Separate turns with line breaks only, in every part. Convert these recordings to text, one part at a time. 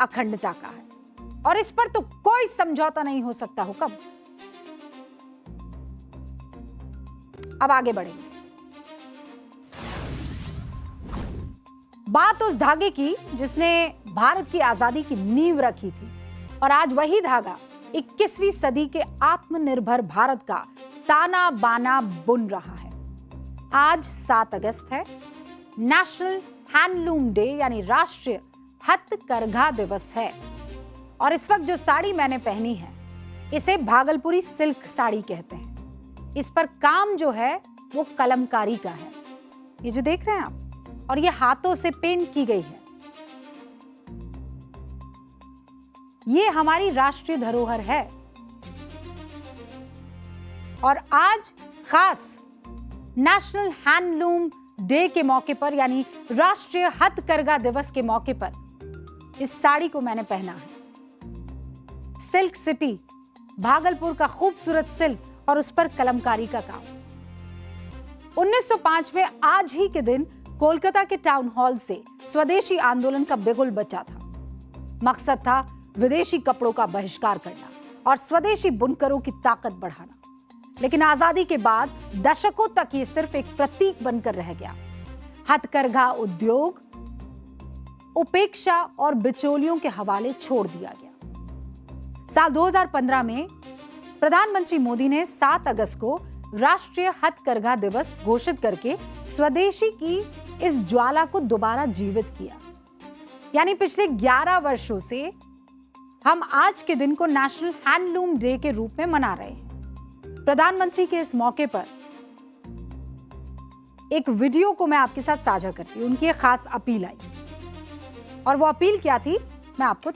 अखंडता का है और इस पर तो कोई समझौता नहीं हो सकता। हुक्म। अब आगे बढ़ेंगे। बात उस धागे की जिसने भारत की आजादी की नींव रखी थी और आज वही धागा 21वीं सदी के आत्मनिर्भर भारत का ताना बाना बुन रहा है। आज 7 अगस्त है, नेशनल हैंडलूम डे यानी राष्ट्रीय हथकरघा दिवस है। और इस वक्त जो साड़ी मैंने पहनी है इसे भागलपुरी सिल्क साड़ी कहते हैं। इस पर काम जो है वो कलमकारी का है। ये जो देख रहे हैं आप, और ये हाथों से पेंट की गई है। ये हमारी राष्ट्रीय धरोहर है और आज खास नेशनल हैंडलूम डे के मौके पर यानी राष्ट्रीय हथकरघा दिवस के मौके पर इस साड़ी को मैंने पहना है। सिल्क सिटी, भागलपुर का खूबसूरत सिल्क और उस पर कलमकारी का काम। 1905 में आज ही के दिन कोलकाता के टाउन हॉल से स्वदेशी आंदोलन का बिगुल बचा था। मकसद था विदेशी कपड़ों का बहिष्कार करना और स्वदेशी बुनकरों की ताकत बढ़ाना। लेकिन आजादी के बाद दशकों तक ये सिर्फ एक प्रतीक बनकर रह गया। हथकरघा उद्योग उपेक्षा और बिचौलियों के हवाले छोड़ दिया गया। साल 2015 में प्रधानमंत्री मोदी ने 7 अगस्त को राष्ट्रीय हथकरघा दिवस घोषित करके स्वदेशी की इस ज्वाला को दोबारा जीवित किया। यानी पिछले 11 वर्षों से हम आज के दिन को नेशनल हैंडलूम डे के रूप में मना रहे हैं। प्रधानमंत्री के इस मौके पर एक वीडियो को मैं आपके साथ साझा करती हूँ। उनकी एक खास अपील आई और वो अपील क्या थी मैं आपको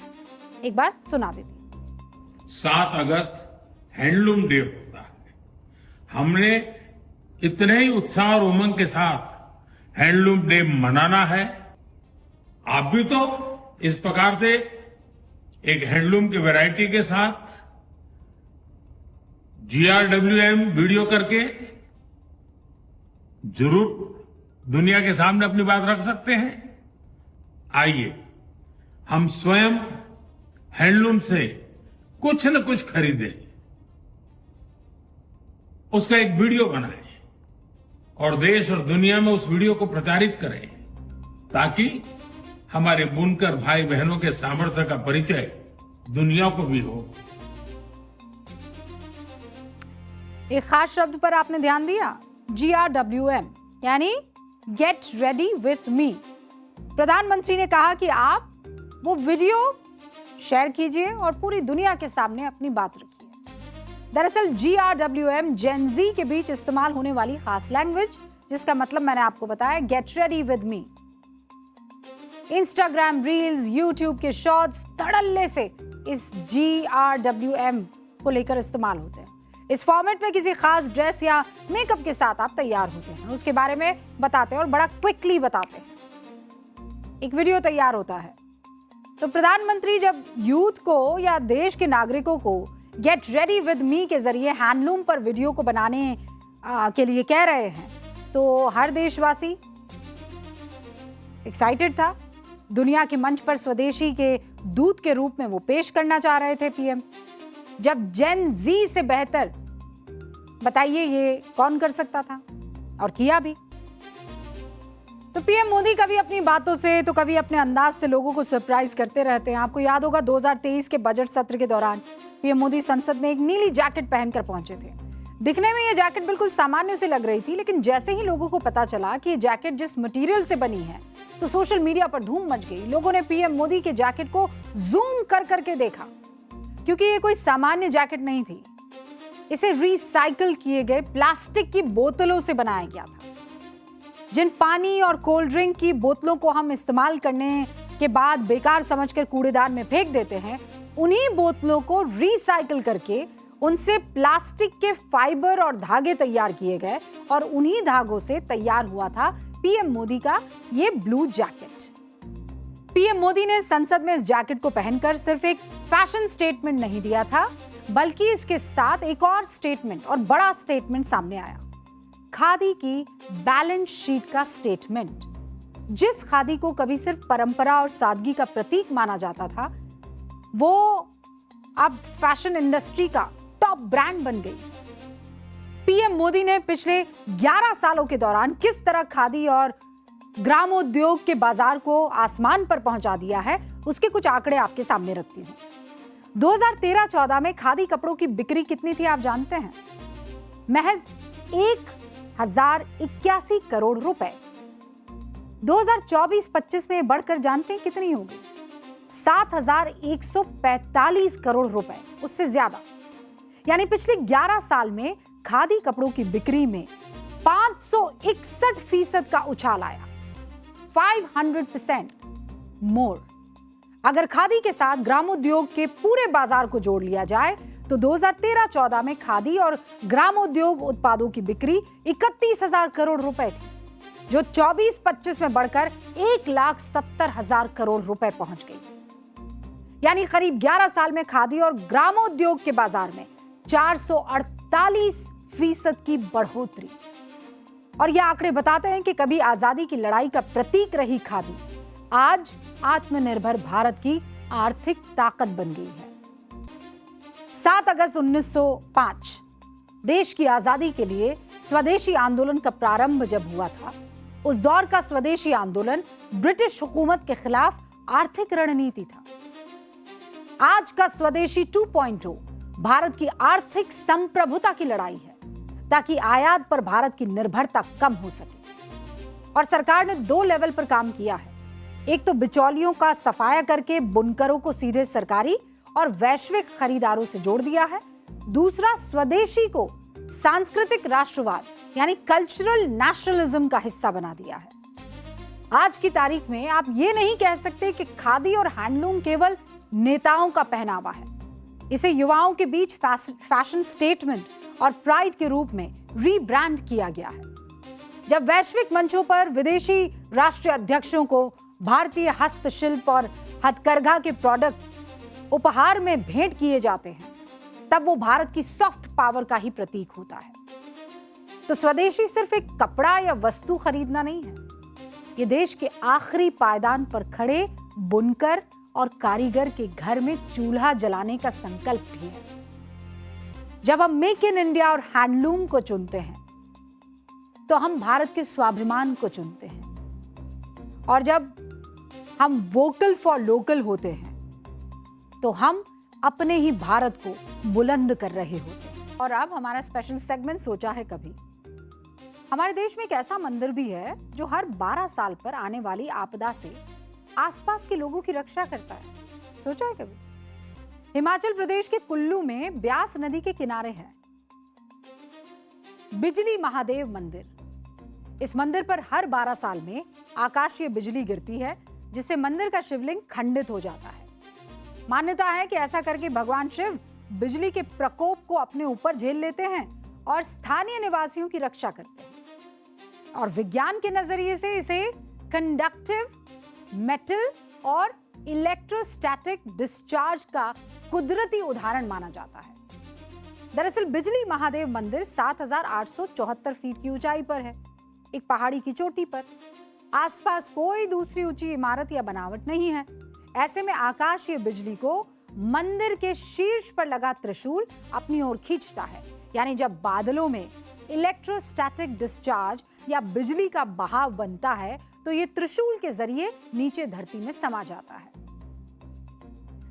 एक बार सुना देती हूँ।
7 अगस्त हैंडलूम डे होता है। हमने इतने ही उत्साह और उमंग के साथ हैंडलूम डे मनाना है। आप भी तो इस प्रकार से एक हैंडलूम की वैरायटी के साथ GRWM वीडियो करके जरूर दुनिया के सामने अपनी बात रख सकते हैं। आइए हम स्वयं हैंडलूम से कुछ न कुछ खरीदें, उसका एक वीडियो बनाएं और देश और दुनिया में उस वीडियो को प्रचारित करें ताकि हमारे बुनकर भाई बहनों के सामर्थ्य का परिचय दुनिया को भी हो।
एक खास शब्द पर आपने ध्यान दिया, GRWM यानी गेट रेडी विथ मी। प्रधानमंत्री ने कहा कि आप वो वीडियो शेयर कीजिए और पूरी दुनिया के सामने अपनी बात रखिए। दरअसल GRWM जेन जी के बीच इस्तेमाल होने वाली खास लैंग्वेज, जिसका मतलब मैंने आपको बताया get ready with me. Instagram reels, YouTube के शॉर्ट्स धड़ल्ले से इस GRWM को लेकर इस्तेमाल होते हैं। इस फॉर्मेट में किसी खास ड्रेस या मेकअप के साथ आप तैयार होते हैं, उसके बारे में बताते हैं और बड़ा क्विकली बताते हैं। एक वीडियो तैयार होता है तो प्रधानमंत्री जब यूथ को या देश के नागरिकों को गेट रेडी विद मी के जरिए हैंडलूम पर वीडियो को बनाने के लिए कह रहे हैं तो हर देशवासी एक्साइटेड था। दुनिया के मंच पर स्वदेशी के दूत के रूप में वो पेश करना चाह रहे थे पीएम। जब जेन जी से बेहतर बताइए ये कौन कर सकता था, और किया भी। तो पीएम मोदी कभी अपनी बातों से तो कभी अपने अंदाज से लोगों को सरप्राइज करते रहते हैं। आपको याद होगा 2023 के बजट सत्र के दौरान पीएम मोदी संसद में एक नीली जैकेट पहनकर पहुंचे थे। दिखने में ये जैकेट बिल्कुल सामान्य से लग रही थी, लेकिन जैसे ही लोगों को पता चला कि ये जैकेट जिस मटेरियल से बनी है तो सोशल मीडिया पर धूम मच गई। लोगों ने पीएम मोदी के जैकेट को जूम कर करके देखा, क्योंकि ये कोई सामान्य जैकेट नहीं थी। इसे रिसाइकल किए गए प्लास्टिक की बोतलों से बनाया गया था। जिन पानी और कोल्ड ड्रिंक की बोतलों को हम इस्तेमाल करने के बाद बेकार समझकर कूड़ेदान में फेंक देते हैं, उन्हीं बोतलों को रिसाइकल करके उनसे प्लास्टिक के फाइबर और धागे तैयार किए गए और उन्हीं धागों से तैयार हुआ था पीएम मोदी का ये ब्लू जैकेट। पीएम मोदी ने संसद में इस जैकेट को पहनकर सिर्फ एक फैशन स्टेटमेंट नहीं दिया था, बल्कि इसके साथ एक और स्टेटमेंट और बड़ा स्टेटमेंट सामने आया, खादी की बैलेंस शीट का स्टेटमेंट। जिस खादी को कभी सिर्फ परंपरा और सादगी का प्रतीक माना जाता था, वो अब फैशन इंडस्ट्री का टॉप ब्रांड बन गई। पीएम मोदी ने पिछले 11 सालों के दौरान किस तरह खादी और ग्रामोद्योग के बाजार को आसमान पर पहुंचा दिया है, उसके कुछ आंकड़े आपके सामने रखती हूं। 2013-14 में खादी कपड़ों की बिक्री कितनी थी आप जानते हैं? महज 1081 करोड़ रुपए। 2024-25 में बढ़कर जानते हैं कितनी होगी? 7145 करोड़ रुपए, उससे ज्यादा। यानी पिछले 11 साल में खादी कपड़ों की बिक्री में 561% का उछाल आया। 500% मोर। अगर खादी के साथ ग्रामोद्योग के पूरे बाजार को जोड़ लिया जाए तो 2013-14 में खादी और ग्रामोद्योग उत्पादों की बिक्री 31,000 करोड़ रुपए थी, जो 24-25 में बढ़कर 1,70,000 करोड़ रुपए पहुंच गई। यानी करीब 11 साल में खादी और ग्रामोद्योग के बाजार में 448% की बढ़ोतरी। और ये आंकड़े बताते हैं कि कभी आजादी की लड़ाई का प्रतीक रही खादी आज आत्मनिर्भर भारत की आर्थिक ताकत बन गई है। 7 अगस्त 1905 देश की आजादी के लिए स्वदेशी आंदोलन का प्रारंभ जब हुआ था, उस दौर का स्वदेशी आंदोलन ब्रिटिश हुकूमत के खिलाफ आर्थिक रणनीति था। आज का स्वदेशी 2.0 भारत की आर्थिक संप्रभुता की लड़ाई है, ताकि आयात पर भारत की निर्भरता कम हो सके। और सरकार ने 2 लेवल पर काम किया है। एक तो बिचौलियों का सफाया करके बुनकरों को सीधे सरकारी और वैश्विक खरीदारों से जोड़ दिया है। दूसरा, स्वदेशी को सांस्कृतिक राष्ट्रवाद यानी कल्चरल नेशनलिज्म का हिस्सा बना दिया है। आज की तारीख में आप ये नहीं कह सकते कि खादी और हैंडलूम केवल नेताओं का पहनावा है। इसे युवाओं के बीच फैशन स्टेटमेंट और प्राइड के रूप में रीब्रांड किया गया है। जब वैश्विक मंचों पर विदेशी राष्ट्रीय अध्यक्षों को भारतीय हस्तशिल्प और हथकरघा के प्रोडक्ट उपहार में भेंट किए जाते हैं, तब वो भारत की सॉफ्ट पावर का ही प्रतीक होता है। तो स्वदेशी सिर्फ एक कपड़ा या वस्तु खरीदना नहीं है, ये देश के आखिरी पायदान पर खड़े बुनकर और कारीगर के घर में चूल्हा जलाने का संकल्प भी है। जब हम मेक इन इंडिया और हैंडलूम को चुनते हैं, तो हम भारत के स्वाभिमान को चुनते हैं। और जब हम वोकल फॉर लोकल होते हैं, तो हम अपने ही भारत को बुलंद कर रहे होते हैं। और अब हमारा स्पेशल सेगमेंट सोचा है कभी। हमारे देश में एक ऐसा मंदिर भी है जो हर 12 साल पर आने वाली आपदा से आसपास के लोगों की रक्षा करता है। सोचा है कभी? हिमाचल प्रदेश के कुल्लू में ब्यास नदी के किनारे है बिजली महादेव मंदिर। इस मंदिर पर हर 12 साल में आकाशीय बिजली गिरती है, जिससे मंदिर का शिवलिंग खंडित हो जाता है। मान्यता है कि ऐसा करके भगवान शिव बिजली के प्रकोप को अपने ऊपर झेल लेते हैं और स्थानीय निवासियों की रक्षा करते हैं। और विज्ञान के नजरिए से इसे कंडक्टिव मेटल और इलेक्ट्रोस्टैटिक डिस्चार्ज का कुदरती उदाहरण माना जाता है। दरअसल बिजली महादेव मंदिर 7,874 फीट की ऊंचाई पर है, एक पहाड़ी की चोटी पर। आसपास कोई दूसरी ऊंची इमारत या बनावट नहीं है। ऐसे में आकाशीय बिजली को मंदिर के शीर्ष पर लगा त्रिशूल अपनी ओर खींचता है। यानी जब बादलों में इलेक्ट्रोस्टैटिक डिस्चार्ज या बिजली का बहाव बनता है, तो ये त्रिशूल के जरिए नीचे धरती में समा जाता है।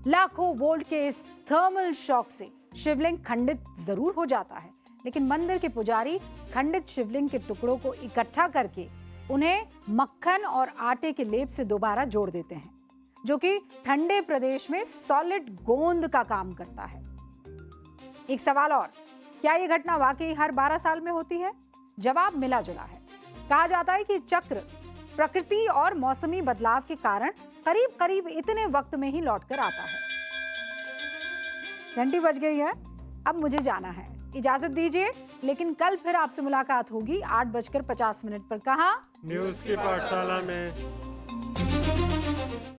लाखों वोल्ट के इस थर्मल शॉक से शिवलिंग खंडित जरूर हो जाता है, लेकिन मंदिर के पुजारी खंडित शिवलिंग के टुकड़ों को इकट्ठा करके उन्हें मक्खन और आटे के लेप से दोबारा जोड़ देते हैं, जो कि ठंडे प्रदेश में सॉलिड गोंद का काम करता है। एक सवाल और, क्या यह घटना वाकई हर 12 साल में होती है? जवाब मिला जुला है। कहा जाता है कि चक्र प्रकृति और मौसमी बदलाव के कारण करीब करीब इतने वक्त में ही लौटकर आता है। घंटी बज गई है, अब मुझे जाना है, इजाजत दीजिए। लेकिन कल फिर आपसे मुलाकात होगी 8:50 पर। कहाँ?
न्यूज़ की पाठशाला में।